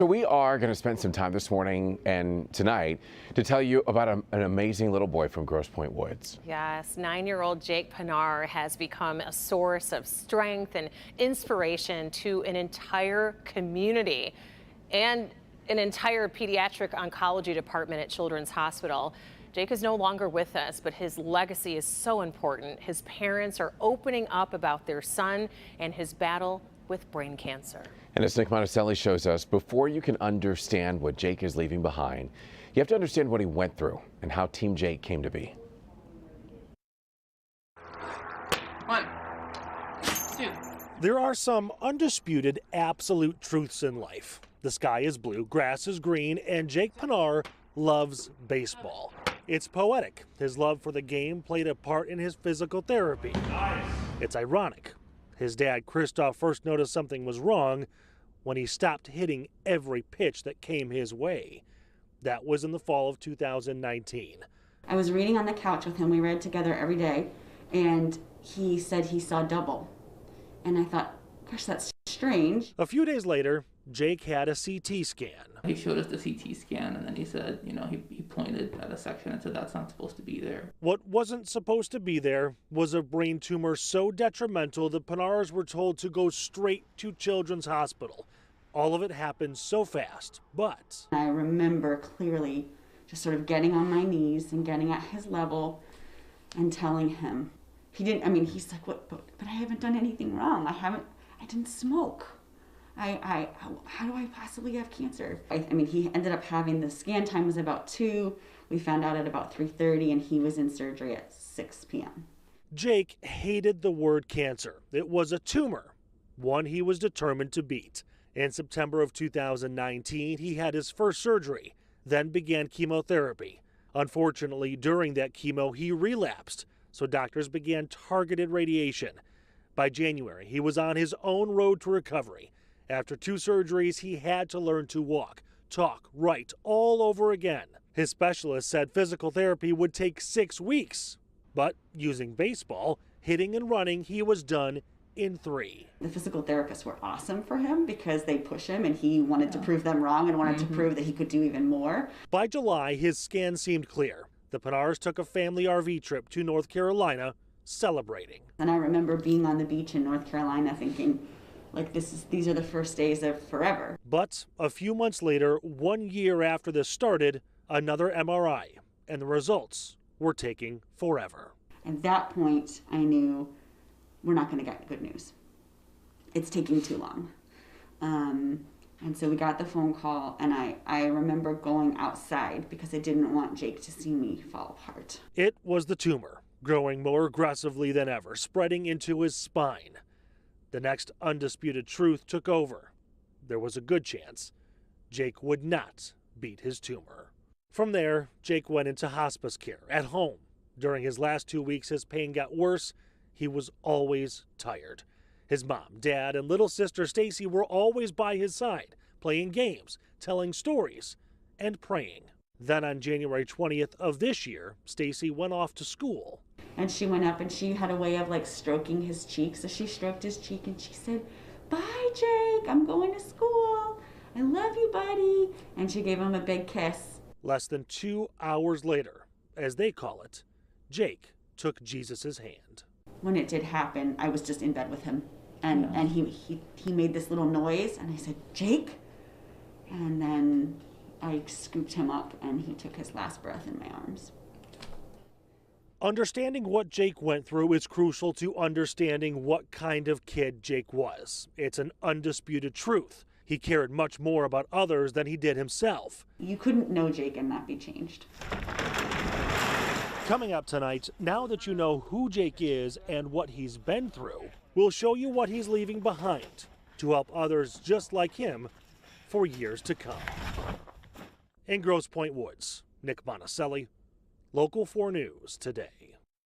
So we are going to spend some time this morning and tonight to tell you about an amazing little boy from Grosse Pointe Woods. Yes, 9-year-old Jake Pinar has become a source of strength and inspiration to an entire community and an entire pediatric oncology department at Children's Hospital. Jake is no longer with us, but his legacy is so important. His parents are opening up about their son and his battle with brain cancer. And as Nick Monticelli shows us, before you can understand what Jake is leaving behind, you have to understand what he went through and how Team Jake came to be. 1, 2. There are some undisputed absolute truths in life. The sky is blue, grass is green, and Jake Pinar loves baseball. It's poetic. His love for the game played a part in his physical therapy. Nice. It's ironic. His dad, Christoph, first noticed something was wrong when he stopped hitting every pitch that came his way. That was in the fall of 2019. I was reading on the couch with him. We read together every day, and he said he saw double. And I thought, gosh, that's strange. A few days later, Jake had a CT scan. He showed us the CT scan, and then he said, he pointed at a section and said that's not supposed to be there. What wasn't supposed to be there was a brain tumor so detrimental the Pinars were told to go straight to Children's Hospital. All of it happened so fast, but I remember clearly just sort of getting on my knees and getting at his level and telling him. He's like, what, but I haven't done anything wrong. I didn't smoke. How do I possibly have cancer? He ended up having, the scan time was about 2. We found out at about 3:30, and he was in surgery at 6 p.m. Jake hated the word cancer. It was a tumor, one he was determined to beat. In September of 2019, he had his first surgery, then began chemotherapy. Unfortunately, during that chemo, he relapsed, so doctors began targeted radiation. By January, he was on his own road to recovery. After 2 surgeries, he had to learn to walk, talk, write all over again. His specialist said physical therapy would take 6 weeks. But using baseball, hitting and running, he was done in 3. The physical therapists were awesome for him because they push him, and he wanted to prove them wrong and wanted to prove that he could do even more. By July, his scan seemed clear. The Pinars took a family RV trip to North Carolina, celebrating. And I remember being on the beach in North Carolina thinking, these are the first days of forever. But a few months later, 1 year after this started, another MRI, and the results were taking forever. At that point, I knew we're not going to get good news. It's taking too long. And so we got the phone call, and I remember going outside because I didn't want Jake to see me fall apart. It was the tumor, growing more aggressively than ever, spreading into his spine. The next undisputed truth took over. There was a good chance Jake would not beat his tumor. From there, Jake went into hospice care at home. During his last 2 weeks, his pain got worse. He was always tired. His mom, dad, and little sister Stacy were always by his side, playing games, telling stories, and praying. Then on January 20th of this year, Stacy went off to school. And she went up and she had a way of stroking his cheek. So she stroked his cheek and she said, "Bye, Jake, I'm going to school. I love you, buddy." And she gave him a big kiss. Less than 2 hours later, as they call it, Jake took Jesus' hand. When it did happen, I was just in bed with him. And he made this little noise and I said, "Jake?" And then I scooped him up and he took his last breath in my arms. Understanding what Jake went through is crucial to understanding what kind of kid Jake was. It's an undisputed truth. He cared much more about others than he did himself. You couldn't know Jake and not be changed. Coming up tonight, now that you know who Jake is and what he's been through, we'll show you what he's leaving behind to help others just like him for years to come. In Grosse Pointe Woods, Nick Monticelli, Local 4 News Today.